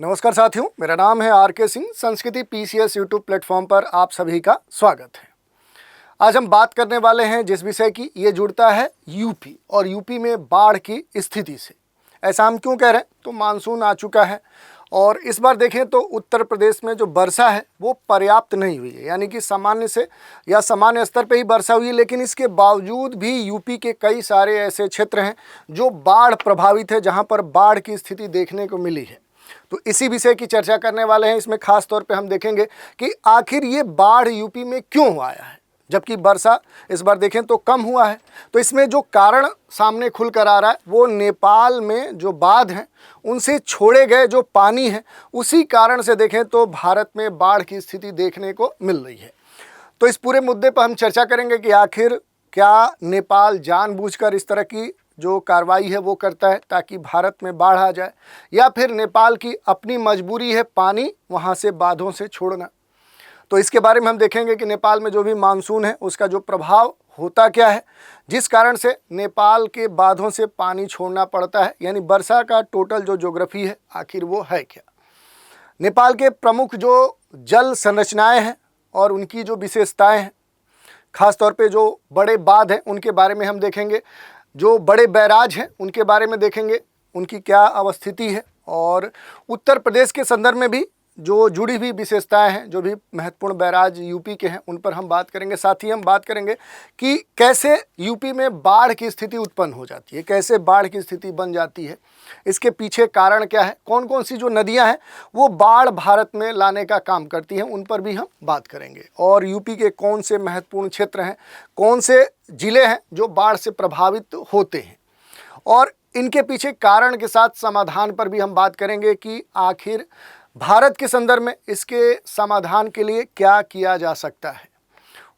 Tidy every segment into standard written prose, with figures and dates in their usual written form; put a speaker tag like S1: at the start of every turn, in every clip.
S1: नमस्कार साथियों, मेरा नाम है आर के सिंह। संस्कृति पीसीएस यूट्यूब प्लेटफॉर्म पर आप सभी का स्वागत है। आज हम बात करने वाले हैं जिस विषय की, ये जुड़ता है यूपी और यूपी में बाढ़ की स्थिति से। ऐसा हम क्यों कह रहे हैं? तो मानसून आ चुका है और इस बार देखें तो उत्तर प्रदेश में जो वर्षा है वो पर्याप्त नहीं हुई है, यानी कि सामान्य से या सामान्य स्तर पे ही वर्षा हुई है। लेकिन इसके बावजूद भी यूपी के कई सारे ऐसे क्षेत्र हैं जो बाढ़ प्रभावित है, जहाँ पर बाढ़ की स्थिति देखने को मिली है। तो इसी विषय की चर्चा करने वाले हैं। इसमें खास तौर पे हम देखेंगे कि आखिर ये बाढ़ यूपी में क्यों आया है, जबकि वर्षा इस बार देखें तो कम हुआ है। तो इसमें जो कारण सामने खुल कर आ रहा है वो नेपाल में जो बांध हैं उनसे छोड़े गए जो पानी है, उसी कारण से देखें तो भारत में बाढ़ की स्थिति देखने को मिल रही है। तो इस पूरे मुद्दे पर हम चर्चा करेंगे कि आखिर क्या नेपाल जानबूझकर इस तरह की जो कार्रवाई है वो करता है ताकि भारत में बाढ़ आ जाए, या फिर नेपाल की अपनी मजबूरी है पानी वहाँ से बांधों से छोड़ना। तो इसके बारे में हम देखेंगे कि नेपाल में जो भी मानसून है उसका जो प्रभाव होता क्या है, जिस कारण से नेपाल के बांधों से पानी छोड़ना पड़ता है, यानी वर्षा का टोटल जो ज्योग्राफी है आखिर वो है क्या। नेपाल के प्रमुख जो जल संरचनाएं हैं और उनकी जो विशेषताएं हैं, खास तौर पे जो बड़े बांध हैं उनके बारे में हम देखेंगे, जो बड़े बैराज हैं उनके बारे में देखेंगे, उनकी क्या अवस्थिति है, और उत्तर प्रदेश के संदर्भ में भी जो जुड़ी हुई विशेषताएं हैं, जो भी महत्वपूर्ण बैराज यूपी के हैं उन पर हम बात करेंगे। साथ ही हम बात करेंगे कि कैसे यूपी में बाढ़ की स्थिति उत्पन्न हो जाती है, कैसे बाढ़ की स्थिति बन जाती है, इसके पीछे कारण क्या है, कौन कौन सी जो नदियां हैं वो बाढ़ भारत में लाने का काम करती हैं, उन पर भी हम बात करेंगे। और यूपी के कौन से महत्वपूर्ण क्षेत्र हैं, कौन से जिले हैं जो बाढ़ से प्रभावित होते हैं, और इनके पीछे कारण के साथ समाधान पर भी हम बात करेंगे कि आखिर भारत के संदर्भ में इसके समाधान के लिए क्या किया जा सकता है,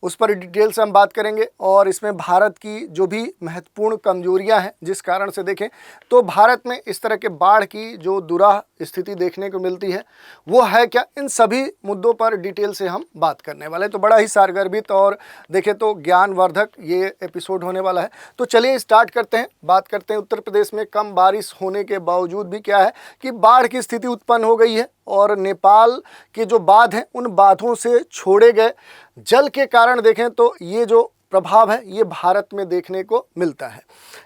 S1: उस पर डिटेल से हम बात करेंगे। और इसमें भारत की जो भी महत्वपूर्ण कमजोरियां हैं, जिस कारण से देखें तो भारत में इस तरह के बाढ़ की जो दुराह स्थिति देखने को मिलती है वो है क्या, इन सभी मुद्दों पर डिटेल से हम बात करने वाले हैं। तो बड़ा ही सारगर्भित और देखें तो ज्ञानवर्धक ये एपिसोड होने वाला है। तो चलिए स्टार्ट करते हैं। बात करते हैं उत्तर प्रदेश में कम बारिश होने के बावजूद भी क्या है कि बाढ़ की स्थिति उत्पन्न हो गई है, और नेपाल के जो बांध हैं उन बांधों से छोड़े गए जल के कारण देखें तो ये जो प्रभाव है ये भारत में देखने को मिलता है।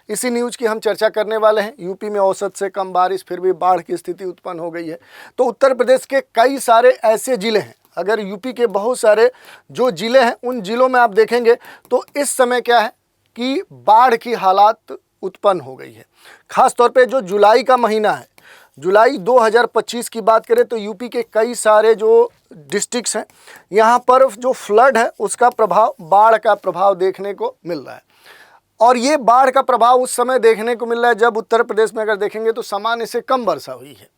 S1: इसी न्यूज़ की हम चर्चा करने वाले हैं। यूपी में औसत से कम बारिश फिर भी बाढ़ की स्थिति उत्पन्न हो गई है। तो उत्तर प्रदेश के कई सारे ऐसे ज़िले हैं, अगर यूपी के बहुत सारे जो ज़िले हैं उन ज़िलों में आप देखेंगे तो इस समय क्या है कि बाढ़ की हालात उत्पन्न हो गई है। ख़ास तौर पर जो जुलाई का महीना है, जुलाई 2025 की बात करें तो यूपी के कई सारे जो डिस्ट्रिक्ट्स हैं यहाँ पर जो फ्लड है उसका प्रभाव, बाढ़ का प्रभाव देखने को मिल रहा है। और ये बाढ़ का प्रभाव उस समय देखने को मिल रहा है जब उत्तर प्रदेश में अगर देखेंगे तो सामान्य से कम वर्षा हुई है।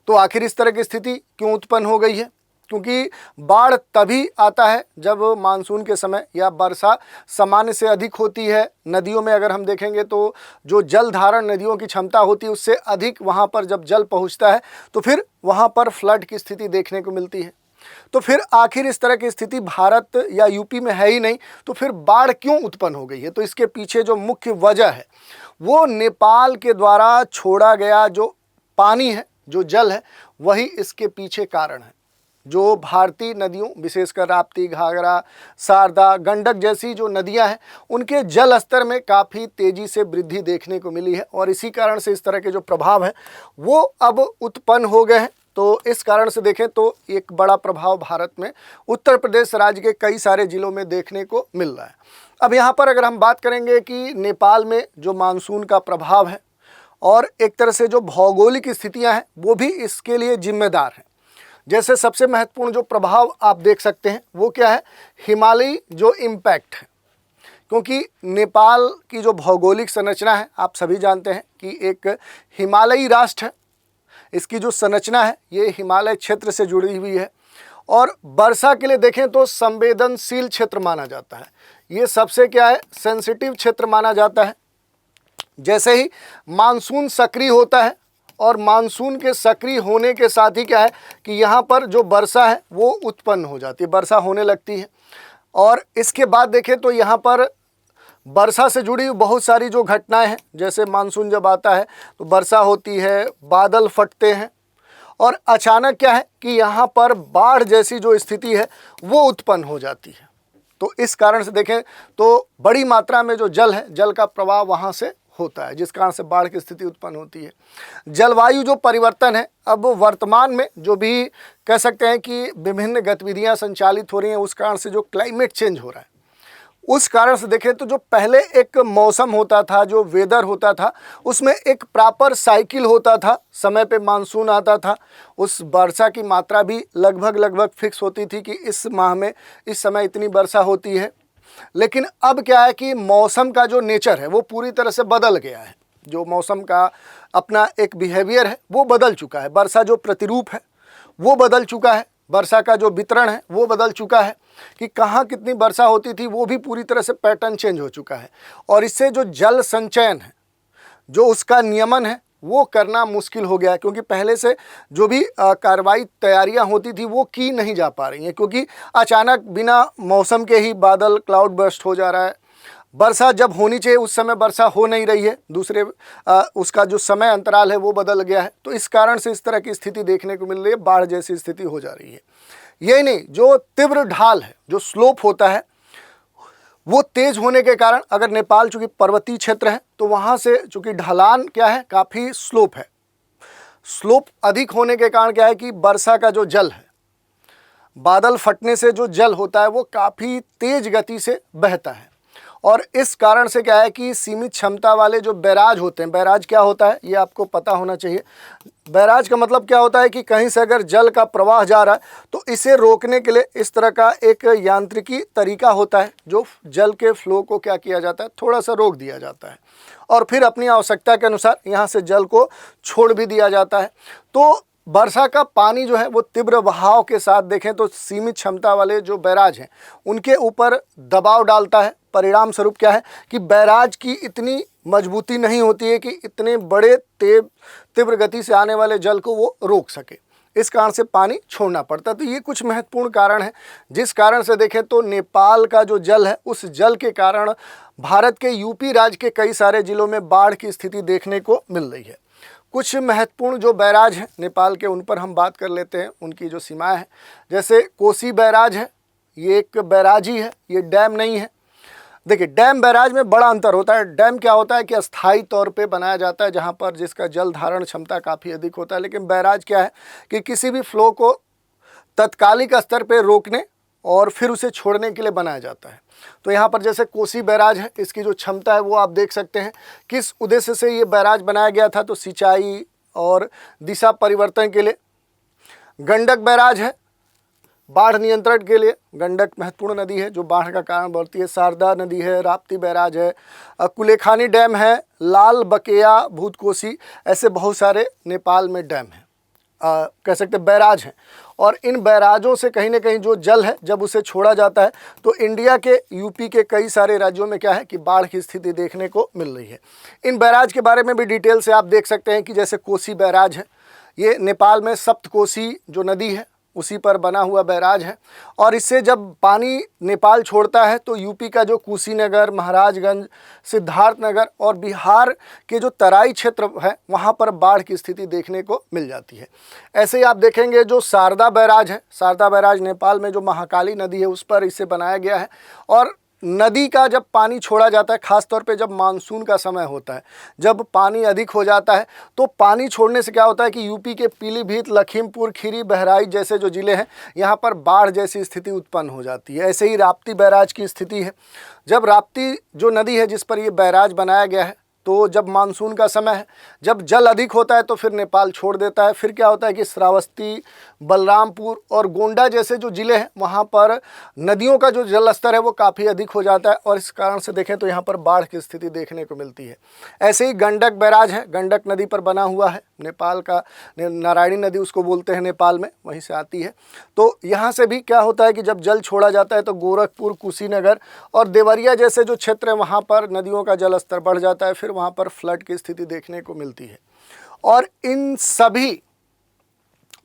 S1: तो आखिर इस तरह की स्थिति क्यों उत्पन्न हो गई है? क्योंकि बाढ़ तभी आता है जब मानसून के समय या वर्षा सामान्य से अधिक होती है। नदियों में अगर हम देखेंगे तो जो जल धारण नदियों की क्षमता होती है उससे अधिक वहाँ पर जब जल पहुँचता है तो फिर वहाँ पर फ्लड की स्थिति देखने को मिलती है। तो फिर आखिर इस तरह की स्थिति भारत या यूपी में है ही नहीं, तो फिर बाढ़ क्यों उत्पन्न हो गई है? तो इसके पीछे जो मुख्य वजह है वो नेपाल के द्वारा छोड़ा गया जो पानी है, जो जल है, वही इसके पीछे कारण है। जो भारतीय नदियों, विशेषकर राप्ती, घाघरा, शारदा, गंडक जैसी जो नदियां हैं उनके जल स्तर में काफ़ी तेज़ी से वृद्धि देखने को मिली है, और इसी कारण से इस तरह के जो प्रभाव हैं वो अब उत्पन्न हो गए हैं। तो इस कारण से देखें तो एक बड़ा प्रभाव भारत में उत्तर प्रदेश राज्य के कई सारे ज़िलों में देखने को मिल रहा है। अब यहाँ पर अगर हम बात करेंगे कि नेपाल में जो मानसून का प्रभाव है और एक तरह से जो भौगोलिक स्थितियाँ हैं वो भी इसके लिए जिम्मेदार हैं। जैसे सबसे महत्वपूर्ण जो प्रभाव आप देख सकते हैं वो क्या है, हिमालयी जो इम्पैक्ट है। क्योंकि नेपाल की जो भौगोलिक संरचना है आप सभी जानते हैं कि एक हिमालयी राष्ट्र है। इसकी जो संरचना है ये हिमालय क्षेत्र से जुड़ी हुई है, और वर्षा के लिए देखें तो संवेदनशील क्षेत्र माना जाता है। ये सबसे क्या है, सेंसिटिव क्षेत्र माना जाता है। जैसे ही मानसून सक्रिय होता है, और मानसून के सक्रिय होने के साथ ही क्या है कि यहाँ पर जो वर्षा है वो उत्पन्न हो जाती है, वर्षा होने लगती है। और इसके बाद देखें तो यहाँ पर वर्षा से जुड़ी बहुत सारी जो घटनाएं हैं, जैसे मानसून जब आता है तो वर्षा होती है, बादल फटते हैं, और अचानक क्या है कि यहाँ पर बाढ़ जैसी जो स्थिति है वो उत्पन्न हो जाती है। तो इस कारण से देखें तो बड़ी मात्रा में जो जल है, जल का प्रवाह वहाँ से होता है, जिस कारण से बाढ़ की स्थिति उत्पन्न होती है। जलवायु जो परिवर्तन है, अब वर्तमान में जो भी कह सकते हैं कि विभिन्न गतिविधियां संचालित हो रही हैं, उस कारण से जो क्लाइमेट चेंज हो रहा है, उस कारण से देखें तो जो पहले एक मौसम होता था, जो वेदर होता था, उसमें एक प्रॉपर साइकिल होता था, समय पे मानसून आता था, उस वर्षा की मात्रा भी लगभग फिक्स होती थी कि इस माह में इस समय इतनी वर्षा होती है। लेकिन अब क्या है कि मौसम का जो नेचर है वो पूरी तरह से बदल गया है। जो मौसम का अपना एक बिहेवियर है वो बदल चुका है। वर्षा जो प्रतिरूप है वो बदल चुका है, वर्षा का जो वितरण है वो बदल चुका है, कि कहाँ कितनी वर्षा होती थी वो भी पूरी तरह से पैटर्न चेंज हो चुका है। और इससे जो जल संचयन है, जो उसका नियमन है, वो करना मुश्किल हो गया है, क्योंकि पहले से जो भी कार्रवाई तैयारियां होती थी वो की नहीं जा पा रही हैं, क्योंकि अचानक बिना मौसम के ही बादल क्लाउड बर्स्ट हो जा रहा है। वर्षा जब होनी चाहिए उस समय वर्षा हो नहीं रही है, दूसरे उसका जो समय अंतराल है वो बदल गया है। तो इस कारण से इस तरह की स्थिति देखने को मिल रही है, बाढ़ जैसी स्थिति हो जा रही है। यही नहीं, जो तीव्र ढाल है, जो स्लोप होता है, वो तेज होने के कारण, अगर नेपाल चूंकि पर्वतीय क्षेत्र है तो वहाँ से चूंकि ढलान क्या है, काफ़ी स्लोप है, स्लोप अधिक होने के कारण क्या है कि वर्षा का जो जल है, बादल फटने से जो जल होता है वो काफ़ी तेज गति से बहता है। और इस कारण से क्या है कि सीमित क्षमता वाले जो बैराज होते हैं, बैराज क्या होता है ये आपको पता होना चाहिए। बैराज का मतलब क्या होता है कि कहीं से अगर जल का प्रवाह जा रहा है तो इसे रोकने के लिए इस तरह का एक यांत्रिकी तरीका होता है, जो जल के फ्लो को क्या किया जाता है, थोड़ा सा रोक दिया जाता है, और फिर अपनी आवश्यकता के अनुसार यहाँ से जल को छोड़ भी दिया जाता है। तो वर्षा का पानी जो है वो तीव्र बहाव के साथ देखें तो सीमित क्षमता वाले जो बैराज हैं उनके ऊपर दबाव डालता है। परिणाम स्वरूप क्या है कि बैराज की इतनी मजबूती नहीं होती है कि इतने बड़े तीव्र गति से आने वाले जल को वो रोक सके, इस कारण से पानी छोड़ना पड़ता है। तो ये कुछ महत्वपूर्ण कारण है, जिस कारण से देखें तो नेपाल का जो जल है, उस जल के कारण भारत के यूपी राज्य के कई सारे जिलों में बाढ़ की स्थिति देखने को मिल रही है। कुछ महत्वपूर्ण जो बैराज हैं नेपाल के, उन पर हम बात कर लेते हैं, उनकी जो सीमाएं हैं। जैसे कोसी बैराज है, ये एक बैराज ही है, ये डैम नहीं है। देखिए, डैम बैराज में बड़ा अंतर होता है। डैम क्या होता है कि अस्थायी तौर पे बनाया जाता है, जहाँ पर जिसका जल धारण क्षमता काफ़ी अधिक होता है। लेकिन बैराज क्या है कि किसी भी फ्लो को तत्कालिक स्तर पे रोकने और फिर उसे छोड़ने के लिए बनाया जाता है। तो यहाँ पर जैसे कोसी बैराज है, इसकी जो क्षमता है वो आप देख सकते हैं। किस उद्देश्य से ये बैराज बनाया गया था, तो सिंचाई और दिशा परिवर्तन के लिए। गंडक बैराज है, बाढ़ नियंत्रण के लिए। गंडक महत्वपूर्ण नदी है जो बाढ़ का कारण बनती है। शारदा नदी है, राप्ती बैराज है, कुलेखानी डैम है, लाल बकेया, भूतकोसी, ऐसे बहुत सारे नेपाल में डैम हैं, कह सकते बैराज हैं। और इन बैराजों से कहीं ना कहीं जो जल है जब उसे छोड़ा जाता है तो इंडिया के यूपी के कई सारे राज्यों में क्या है कि बाढ़ की स्थिति देखने को मिल रही है। इन बैराज के बारे में भी डिटेल से आप देख सकते हैं कि जैसे कोसी बैराज है, ये नेपाल में सप्तकोसी जो नदी है उसी पर बना हुआ बैराज है। और इससे जब पानी नेपाल छोड़ता है तो यूपी का जो कुशीनगर, महाराजगंज, सिद्धार्थनगर और बिहार के जो तराई क्षेत्र है वहाँ पर बाढ़ की स्थिति देखने को मिल जाती है। ऐसे ही आप देखेंगे जो शारदा बैराज है, शारदा बैराज नेपाल में जो महाकाली नदी है उस पर इसे बनाया गया है। और नदी का जब पानी छोड़ा जाता है, खासतौर पे जब मानसून का समय होता है, जब पानी अधिक हो जाता है, तो पानी छोड़ने से क्या होता है कि यूपी के पीलीभीत, लखीमपुर खीरी, बहराइच जैसे जो ज़िले हैं यहाँ पर बाढ़ जैसी स्थिति उत्पन्न हो जाती है। ऐसे ही राप्ती बैराज की स्थिति है। जब राप्ती जो नदी है जिस पर ये बैराज बनाया गया है, तो जब मानसून का समय है, जब जल अधिक होता है तो फिर नेपाल छोड़ देता है। फिर क्या होता है कि श्रावस्ती, बलरामपुर और गोंडा जैसे जो ज़िले हैं वहाँ पर नदियों का जो जल स्तर है वो काफ़ी अधिक हो जाता है, और इस कारण से देखें तो यहाँ पर बाढ़ की स्थिति देखने को मिलती है। ऐसे ही गंडक बैराज है, गंडक नदी पर बना हुआ है, नेपाल का नारायणी नदी उसको बोलते हैं, नेपाल में वहीं से आती है। तो यहाँ से भी क्या होता है कि जब जल छोड़ा जाता है तो गोरखपुर, कुशीनगर और देवरिया जैसे जो क्षेत्र है वहाँ पर नदियों का जल स्तर बढ़ जाता है, फिर वहाँ पर फ्लड की स्थिति देखने को मिलती है। और इन सभी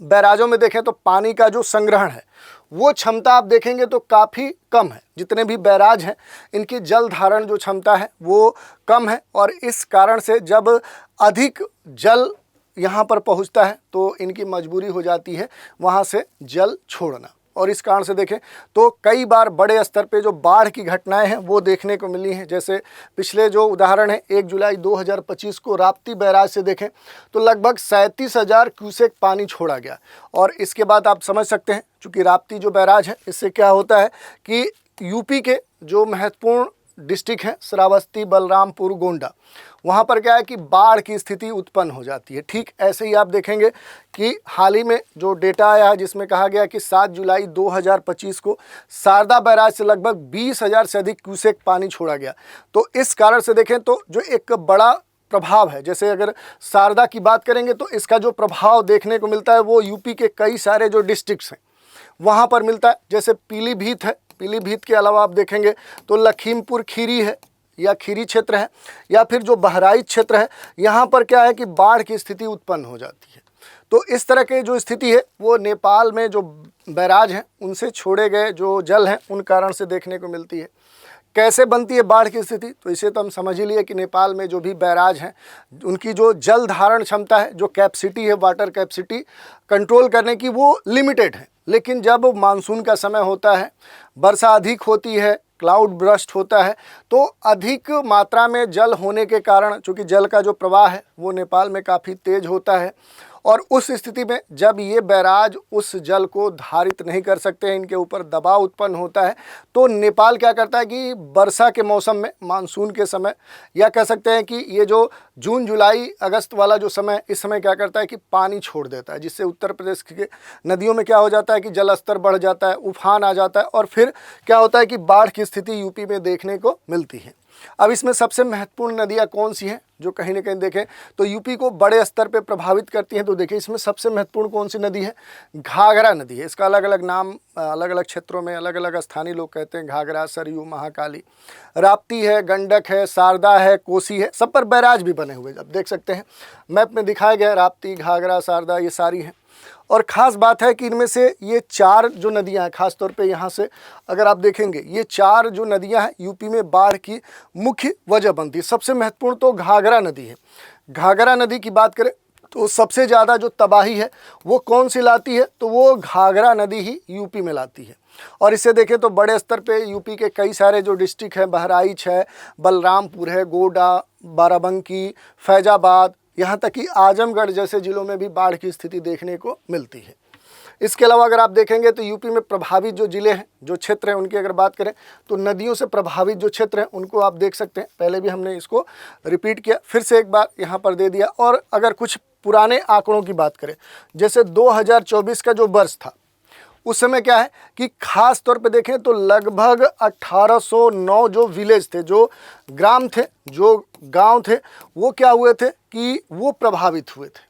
S1: बैराजों में देखें तो पानी का जो संग्रहण है वो क्षमता आप देखेंगे तो काफ़ी कम है। जितने भी बैराज हैं इनकी जल धारण जो क्षमता है वो कम है, और इस कारण से जब अधिक जल यहाँ पर पहुँचता है तो इनकी मजबूरी हो जाती है वहाँ से जल छोड़ना। और इस कारण से देखें तो कई बार बड़े स्तर पे जो बाढ़ की घटनाएं हैं वो देखने को मिली हैं। जैसे पिछले जो उदाहरण है 1 जुलाई 2025 को राप्ती बैराज से देखें तो लगभग 37,000 क्यूसेक पानी छोड़ा गया। और इसके बाद आप समझ सकते हैं चूँकि राप्ती जो बैराज है इससे क्या होता है कि यूपी के जो महत्वपूर्ण डिस्ट्रिक्ट हैं श्रावस्ती, बलरामपुर, गोंडा, वहाँ पर क्या है कि बाढ़ की स्थिति उत्पन्न हो जाती है। ठीक ऐसे ही आप देखेंगे कि हाल ही में जो डेटा आया है जिसमें कहा गया कि 7 जुलाई 2025 को शारदा बैराज से लगभग 20,000 से अधिक क्यूसेक पानी छोड़ा गया। तो इस कारण से देखें तो जो एक बड़ा प्रभाव है, जैसे अगर शारदा की बात करेंगे तो इसका जो प्रभाव देखने को मिलता है वो यूपी के कई सारे जो डिस्ट्रिक्ट्स हैं वहाँ पर मिलता है। जैसे पीलीभीत है, पीलीभीत के अलावा आप देखेंगे तो लखीमपुर खीरी है या खीरी क्षेत्र है, या फिर जो बहराइच क्षेत्र है, यहाँ पर क्या है कि बाढ़ की स्थिति उत्पन्न हो जाती है। तो इस तरह की जो स्थिति है वो नेपाल में जो बैराज हैं उनसे छोड़े गए जो जल हैं उन कारण से देखने को मिलती है। कैसे बनती है बाढ़ की स्थिति, तो इसे तो हम समझ ही लिए कि नेपाल में जो भी बैराज हैं उनकी जो जल धारण क्षमता है, जो कैपेसिटी है, वाटर कैपेसिटी कंट्रोल करने की, वो लिमिटेड है। लेकिन जब मानसून का समय होता है, वर्षा अधिक होती है, क्लाउड बर्स्ट होता है, तो अधिक मात्रा में जल होने के कारण चूँकि जल का जो प्रवाह है वो नेपाल में काफ़ी तेज होता है, और उस स्थिति में जब ये बैराज उस जल को धारित नहीं कर सकते हैं, इनके ऊपर दबाव उत्पन्न होता है, तो नेपाल क्या करता है कि वर्षा के मौसम में, मानसून के समय, या कह सकते हैं कि ये जो जून, जुलाई, अगस्त वाला जो समय, इस समय क्या करता है कि पानी छोड़ देता है, जिससे उत्तर प्रदेश के नदियों में क्या हो जाता है कि जल स्तर बढ़ जाता है, उफान आ जाता है, और फिर क्या होता है कि बाढ़ की स्थिति यूपी में देखने को मिलती है। अब इसमें सबसे महत्वपूर्ण नदियाँ कौन सी हैं जो कहीं ना कहीं देखें तो यूपी को बड़े स्तर पे प्रभावित करती हैं, तो देखिए इसमें सबसे महत्वपूर्ण कौन सी नदी है? घाघरा नदी है। इसका अलग अलग नाम अलग अलग क्षेत्रों में अलग अलग स्थानीय लोग कहते हैं, घाघरा, सरयू, महाकाली। राप्ती है, गंडक है, शारदा है, कोसी है, सब पर बैराज भी बने हुए, अब देख सकते हैं मैप में दिखाया गया, राप्ती, घाघरा, शारदा, ये सारी हैं। और ख़ास बात है कि इनमें से ये 4 जो नदियां हैं, ख़ास तौर पे यहाँ से अगर आप देखेंगे ये 4 जो नदियां हैं यूपी में बाढ़ की मुख्य वजह बनती है। सबसे महत्वपूर्ण तो घाघरा नदी है। घाघरा नदी की बात करें तो सबसे ज़्यादा जो तबाही है वो कौन सी लाती है, तो वो घाघरा नदी ही यूपी में लाती है। और इसे देखें तो बड़े स्तर पे यूपी के कई सारे जो डिस्ट्रिक्ट हैं, बहराइच है, बलरामपुर है, गोड्डा, बाराबंकी, फैजाबाद, यहाँ तक कि आजमगढ़ जैसे ज़िलों में भी बाढ़ की स्थिति देखने को मिलती है। इसके अलावा अगर आप देखेंगे तो यूपी में प्रभावित जो ज़िले हैं, जो क्षेत्र हैं, उनकी अगर बात करें तो नदियों से प्रभावित जो क्षेत्र हैं उनको आप देख सकते हैं। पहले भी हमने इसको रिपीट किया, फिर से एक बार यहाँ पर दे दिया। और अगर कुछ पुराने आंकड़ों की बात करें, जैसे 2024 का जो वर्ष था, उस समय क्या है कि खास तौर पे देखें तो लगभग 1809 जो विलेज थे, जो ग्राम थे, जो गांव थे, वो क्या हुए थे कि वो प्रभावित हुए थे।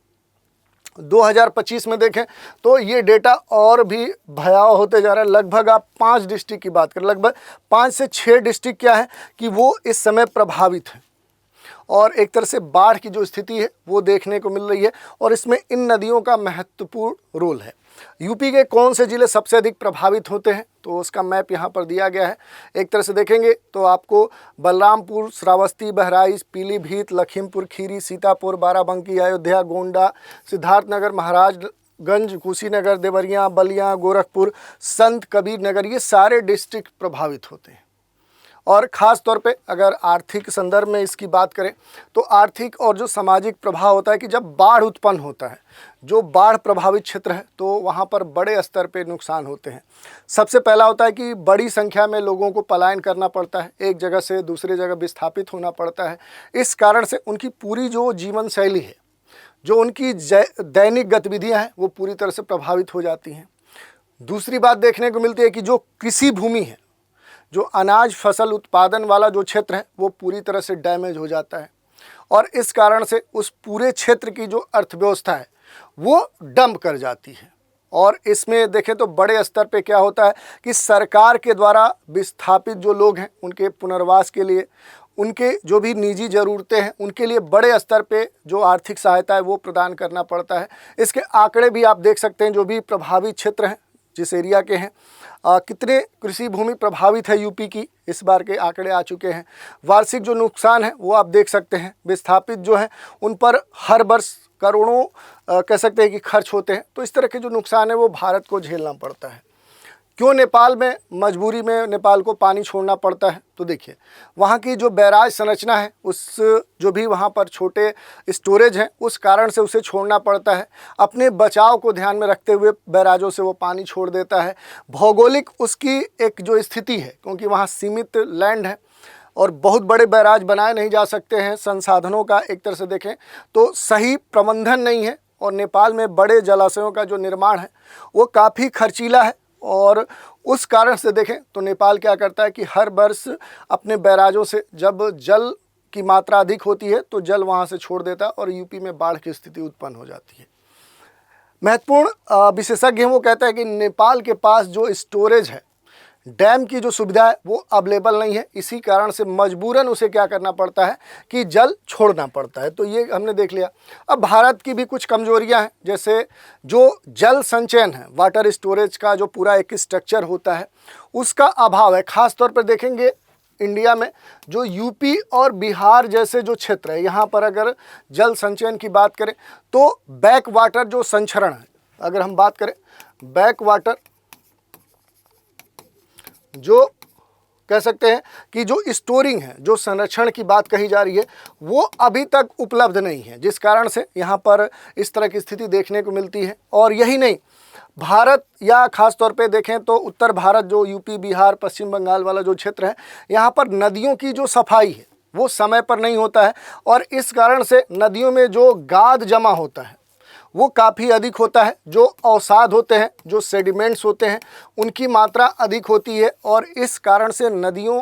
S1: 2025 में देखें तो ये डेटा और भी भयावह होते जा रहा है। लगभग आप 5 डिस्ट्रिक्ट की बात करें, लगभग 5 से 6 डिस्ट्रिक्ट क्या है कि वो इस समय प्रभावित हैं, और एक तरह से बाढ़ की जो स्थिति है वो देखने को मिल रही है। और इसमें इन नदियों का महत्वपूर्ण रोल है। यूपी के कौन से ज़िले सबसे अधिक प्रभावित होते हैं, तो उसका मैप यहाँ पर दिया गया है। एक तरह से देखेंगे तो आपको बलरामपुर, श्रावस्ती, बहराइच, पीलीभीत, लखीमपुर खीरी, सीतापुर, बाराबंकी, अयोध्या, गोंडा, सिद्धार्थनगर, महाराजगंज, कुशीनगर, देवरिया, बलिया, गोरखपुर, संत कबीर नगर, ये सारे डिस्ट्रिक्ट प्रभावित होते हैं। और ख़ास तौर पे अगर आर्थिक संदर्भ में इसकी बात करें तो आर्थिक और जो सामाजिक प्रभाव होता है कि जब बाढ़ उत्पन्न होता है, जो बाढ़ प्रभावित क्षेत्र है, तो वहाँ पर बड़े स्तर पे नुकसान होते हैं। सबसे पहला होता है कि बड़ी संख्या में लोगों को पलायन करना पड़ता है, एक जगह से दूसरी जगह विस्थापित होना पड़ता है। इस कारण से उनकी पूरी जो जीवन शैली है, जो उनकी दैनिक गतिविधियाँ हैं, वो पूरी तरह से प्रभावित हो जाती हैं। दूसरी बात देखने को मिलती है कि जो कृषि भूमि है, जो अनाज फसल उत्पादन वाला जो क्षेत्र है, वो पूरी तरह से डैमेज हो जाता है, और इस कारण से उस पूरे क्षेत्र की जो अर्थव्यवस्था है वो डंप कर जाती है। और इसमें देखें तो बड़े स्तर पे क्या होता है कि सरकार के द्वारा विस्थापित जो लोग हैं उनके पुनर्वास के लिए, उनके जो भी निजी ज़रूरतें हैं, उनके लिए बड़े स्तर पे जो आर्थिक सहायता है वो प्रदान करना पड़ता है। इसके आंकड़े भी आप देख सकते हैं, जो भी प्रभावित क्षेत्र हैं जिस एरिया के हैं, कितने कृषि भूमि प्रभावित है यूपी की, इस बार के आंकड़े आ चुके हैं। वार्षिक जो नुकसान है वो आप देख सकते हैं। विस्थापित जो हैं उन पर हर वर्ष करोड़ों कह सकते हैं कि खर्च होते हैं। तो इस तरह के जो नुकसान है वो भारत को झेलना पड़ता है। क्यों नेपाल में मजबूरी में नेपाल को पानी छोड़ना पड़ता है? तो देखिए, वहाँ की जो बैराज संरचना है, उस जो भी वहाँ पर छोटे स्टोरेज हैं, उस कारण से उसे छोड़ना पड़ता है। अपने बचाव को ध्यान में रखते हुए बैराजों से वो पानी छोड़ देता है। भौगोलिक उसकी एक जो स्थिति है, क्योंकि वहाँ सीमित लैंड है और बहुत बड़े बैराज बनाए नहीं जा सकते हैं। संसाधनों का एक तरह से देखें तो सही प्रबंधन नहीं है, और नेपाल में बड़े जलाशयों का जो निर्माण है वो काफ़ी खर्चीला है। और उस कारण से देखें तो नेपाल क्या करता है कि हर वर्ष अपने बैराजों से जब जल की मात्रा अधिक होती है तो जल वहाँ से छोड़ देता है, और यूपी में बाढ़ की स्थिति उत्पन्न हो जाती है। महत्वपूर्ण विशेषज्ञ वो कहता है कि नेपाल के पास जो स्टोरेज है, डैम की जो सुविधा है वो अवेलेबल नहीं है। इसी कारण से मजबूरन उसे क्या करना पड़ता है कि जल छोड़ना पड़ता है। तो ये हमने देख लिया। अब भारत की भी कुछ कमजोरियां हैं, जैसे जो जल संचयन है, वाटर स्टोरेज का जो पूरा एक स्ट्रक्चर होता है उसका अभाव है। खास तौर पर देखेंगे इंडिया में जो यूपी और बिहार जैसे जो क्षेत्र है, यहाँ पर अगर जल संचयन की बात करें तो बैक वाटर जो संचरण है, अगर हम बात करें बैक वाटर जो कह सकते हैं कि जो स्टोरिंग है, जो संरक्षण की बात कही जा रही है, वो अभी तक उपलब्ध नहीं है, जिस कारण से यहाँ पर इस तरह की स्थिति देखने को मिलती है। और यही नहीं, भारत या ख़ास तौर पे देखें तो उत्तर भारत जो यूपी बिहार पश्चिम बंगाल वाला जो क्षेत्र है, यहाँ पर नदियों की जो सफाई है वो समय पर नहीं होता है, और इस कारण से नदियों में जो गाद जमा होता है वो काफ़ी अधिक होता है। जो अवसाद होते हैं, जो सेडिमेंट्स होते हैं, उनकी मात्रा अधिक होती है, और इस कारण से नदियों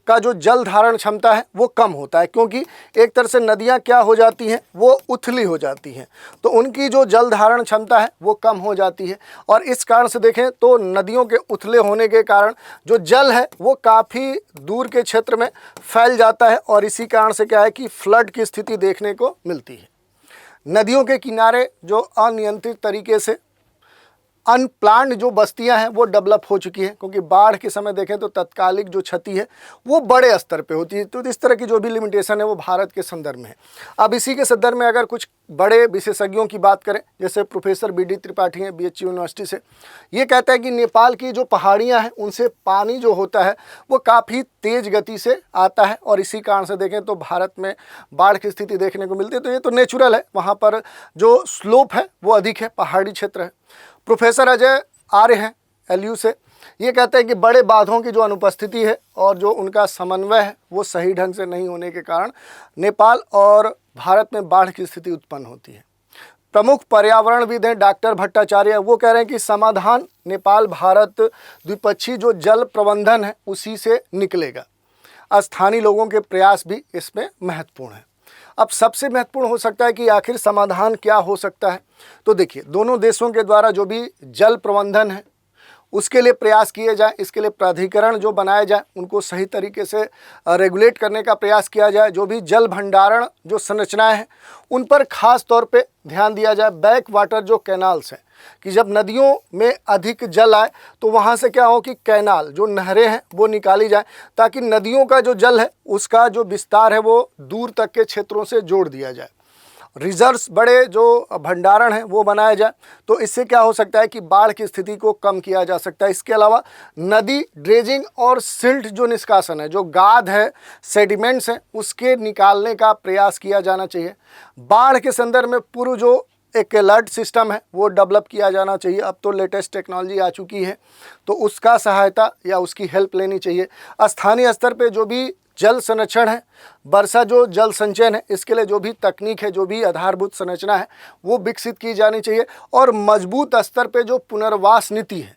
S1: का जो जल धारण क्षमता है वो कम होता है, क्योंकि एक तरह से नदियाँ क्या हो जाती हैं, वो उथली हो जाती हैं, तो उनकी जो जल धारण क्षमता है वो कम हो जाती है। और इस कारण से देखें तो नदियों के उथले होने के कारण जो जल है वो काफ़ी दूर के क्षेत्र में फैल जाता है, और इसी कारण से क्या है कि फ्लड की स्थिति देखने को मिलती है। नदियों के किनारे जो अनियंत्रित तरीके से अनप्लान्ड जो बस्तियां हैं वो डेवलप हो चुकी हैं, क्योंकि बाढ़ के समय देखें तो तत्कालिक जो क्षति है वो बड़े स्तर पे होती है। तो इस तरह की जो भी लिमिटेशन है वो भारत के संदर्भ में है। अब इसी के संदर्भ में अगर कुछ बड़े विशेषज्ञों की बात करें, जैसे प्रोफेसर BD त्रिपाठी हैं BHU यूनिवर्सिटी से, ये कहता है कि नेपाल की जो पहाड़ियाँ हैं उनसे पानी जो होता है वो काफ़ी तेज़ गति से आता है, और इसी कारण से देखें तो भारत में बाढ़ की स्थिति देखने को मिलती है। तो ये तो नेचुरल है, वहाँ पर जो स्लोप है वो अधिक है, पहाड़ी क्षेत्र है। प्रोफेसर अजय आर्य हैं LU से, ये कहते हैं कि बड़े बांधों की जो अनुपस्थिति है और जो उनका समन्वय है वो सही ढंग से नहीं होने के कारण नेपाल और भारत में बाढ़ की स्थिति उत्पन्न होती है। प्रमुख पर्यावरणविद हैं डॉक्टर भट्टाचार्य, वो कह रहे हैं कि समाधान नेपाल भारत द्विपक्षीय जो जल प्रबंधन है उसी से निकलेगा। स्थानीय लोगों के प्रयास भी इसमें महत्वपूर्ण है। अब सबसे महत्वपूर्ण हो सकता है कि आखिर समाधान क्या हो सकता है। तो देखिए, दोनों देशों के द्वारा जो भी जल प्रबंधन है उसके लिए प्रयास किए जाए, इसके लिए प्राधिकरण जो बनाए जाए, उनको सही तरीके से रेगुलेट करने का प्रयास किया जाए। जो भी जल भंडारण जो संरचनाएं हैं उन पर खास तौर पे ध्यान दिया जाए। बैक वाटर जो कैनाल्स हैं, कि जब नदियों में अधिक जल आए तो वहाँ से क्या हो कि कैनाल जो नहरें हैं वो निकाली जाए, ताकि नदियों का जो जल है उसका जो विस्तार है वो दूर तक के क्षेत्रों से जोड़ दिया जाए। रिजर्व्स बड़े जो भंडारण हैं वो बनाया जाए, तो इससे क्या हो सकता है कि बाढ़ की स्थिति को कम किया जा सकता है। इसके अलावा नदी ड्रेजिंग और सिल्ट जो निष्कासन है, जो गाद है, सेडिमेंट्स हैं, उसके निकालने का प्रयास किया जाना चाहिए। बाढ़ के संदर्भ में पूर्व जो एक अलर्ट सिस्टम है वो डेवलप किया जाना चाहिए। अब तो लेटेस्ट टेक्नोलॉजी आ चुकी है, तो उसका सहायता या उसकी हेल्प लेनी चाहिए। स्थानीय स्तर पे जो भी जल संरक्षण है, वर्षा जो जल संचयन है, इसके लिए जो भी तकनीक है, जो भी आधारभूत संरचना है वो विकसित की जानी चाहिए। और मजबूत स्तर पे जो पुनर्वास नीति है,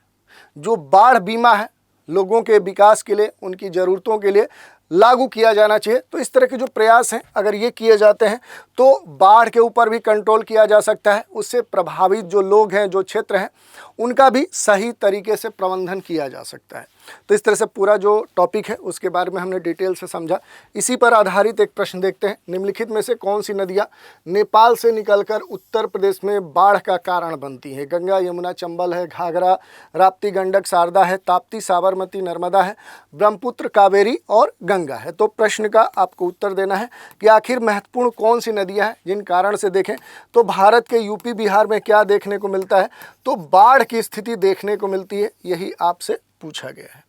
S1: जो बाढ़ बीमा है, लोगों के विकास के लिए, उनकी ज़रूरतों के लिए लागू किया जाना चाहिए। तो इस तरह के जो प्रयास हैं अगर ये किए जाते हैं तो बाढ़ के ऊपर भी कंट्रोल किया जा सकता है, उससे प्रभावित जो लोग हैं, जो क्षेत्र हैं, उनका भी सही तरीके से प्रबंधन किया जा सकता है। तो इस तरह से पूरा जो टॉपिक है उसके बारे में हमने डिटेल से समझा। इसी पर आधारित एक प्रश्न देखते हैं, निम्नलिखित में से कौन सी नदियाँ नेपाल से निकलकर उत्तर प्रदेश में बाढ़ का कारण बनती हैं? गंगा, यमुना, चंबल है, घाघरा, राप्ती, गंडक, शारदा है, ताप्ती, साबरमती, नर्मदा है, ब्रह्मपुत्र, कावेरी और गंगा है। तो प्रश्न का आपको उत्तर देना है कि आखिर महत्वपूर्ण कौन सी नदियाँ हैं जिन कारण से देखें तो भारत के यूपी बिहार में क्या देखने को मिलता है, तो बाढ़ की स्थिति देखने को मिलती है, यही आपसे पूछा गया है।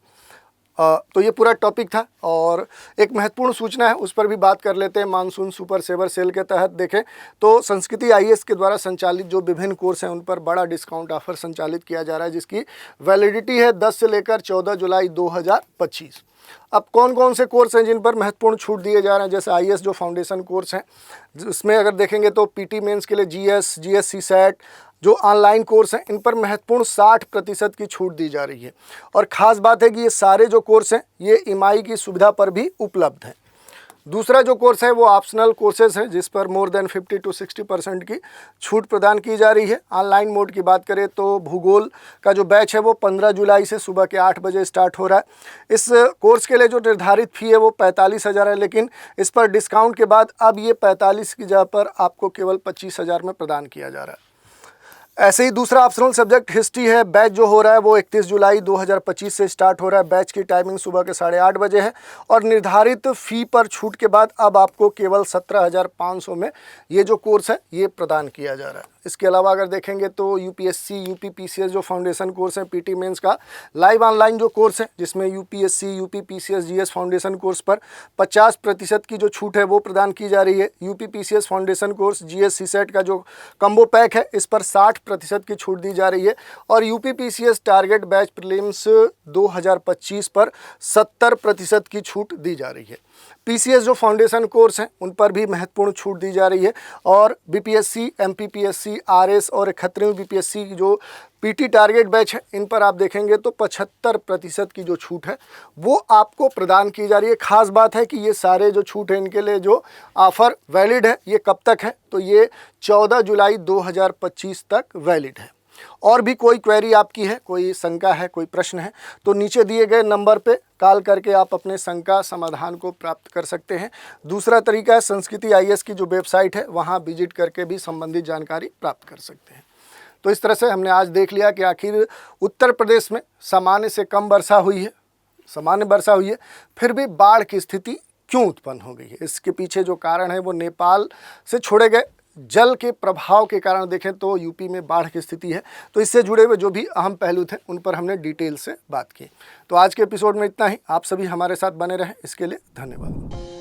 S1: तो ये पूरा टॉपिक था और एक महत्वपूर्ण सूचना है उस पर भी बात कर लेते हैं। मानसून सुपर सेवर सेल के तहत देखें तो संस्कृति आईएएस के द्वारा संचालित जो विभिन्न कोर्स हैं उन पर बड़ा डिस्काउंट ऑफर संचालित किया जा रहा है, जिसकी वैलिडिटी है 10 से लेकर 14 जुलाई 2025। अब कौन कौन से कोर्स हैं जिन पर महत्वपूर्ण छूट दिए जा रहे हैं? जैसे आईएएस जो फाउंडेशन कोर्स हैं, इसमें अगर देखेंगे तो पीटी मेंस के लिए जीएस, जीएससी सेट जो ऑनलाइन कोर्स हैं इन पर महत्वपूर्ण 60% की छूट दी जा रही है। और ख़ास बात है कि ये सारे जो कोर्स हैं ये ईएमआई की सुविधा पर भी उपलब्ध हैं। दूसरा जो कोर्स है वो ऑप्शनल कोर्सेज हैं जिस पर मोर देन 50 to 60% की छूट प्रदान की जा रही है। ऑनलाइन मोड की बात करें तो भूगोल का जो बैच है वो 15 जुलाई से सुबह के 8 बजे स्टार्ट हो रहा है। इस कोर्स के लिए जो निर्धारित फ़ी है वो 45,000 है, लेकिन इस पर डिस्काउंट के बाद अब ये 45 की जगह पर आपको केवल 25,000 में प्रदान किया जा रहा है। ऐसे ही दूसरा ऑप्शनल सब्जेक्ट हिस्ट्री है। बैच जो हो रहा है वो 31 जुलाई 2025 से स्टार्ट हो रहा है। बैच की टाइमिंग सुबह के 8:30 बजे है और निर्धारित फ़ी पर छूट के बाद अब आपको केवल 17,500 में ये जो कोर्स है ये प्रदान किया जा रहा है। इसके अलावा अगर देखेंगे तो यूपीएससी, यूपी पीसीएस जो फाउंडेशन कोर्स है, पीटी मेंस का लाइव ऑनलाइन जो कोर्स है जिसमें UPSC, UP PCS, GS foundation course पर 50% की जो छूट है वो प्रदान की जा रही है। UP PCS foundation course, GS CSAT का जो कम्बो पैक है इस पर 60% की छूट दी जा रही है। और UP PCS target batch prelims 2025 पर 70% की छूट दी जा रही है। पीसीएस जो फाउंडेशन कोर्स हैं उन पर भी महत्वपूर्ण छूट दी जा रही है। और बीपीएससी, एमपीपीएससी, आरएस और 71वीं बीपीएससी की जो पीटी टारगेट बैच है इन पर आप देखेंगे तो 75% की जो छूट है वो आपको प्रदान की जा रही है। खास बात है कि ये सारे जो छूट है इनके लिए जो ऑफ़र वैलिड है ये कब तक है, तो ये 14 जुलाई 2025 तक वैलिड है। और भी कोई क्वेरी आपकी है, कोई शंका है, कोई प्रश्न है तो नीचे दिए गए नंबर पे कॉल करके आप अपने शंका समाधान को प्राप्त कर सकते हैं। दूसरा तरीका है संस्कृति आईएएस की जो वेबसाइट है वहाँ विजिट करके भी संबंधित जानकारी प्राप्त कर सकते हैं। तो इस तरह से हमने आज देख लिया कि आखिर उत्तर प्रदेश में सामान्य से कम वर्षा हुई है, सामान्य वर्षा हुई है, फिर भी बाढ़ की स्थिति क्यों उत्पन्न हो गई है। इसके पीछे जो कारण है वो नेपाल से छोड़े गए जल के प्रभाव के कारण देखें तो यूपी में बाढ़ की स्थिति है। तो इससे जुड़े हुए जो भी अहम पहलू थे उन पर हमने डिटेल से बात की। तो आज के एपिसोड में इतना ही। आप सभी हमारे साथ बने रहें, इसके लिए धन्यवाद।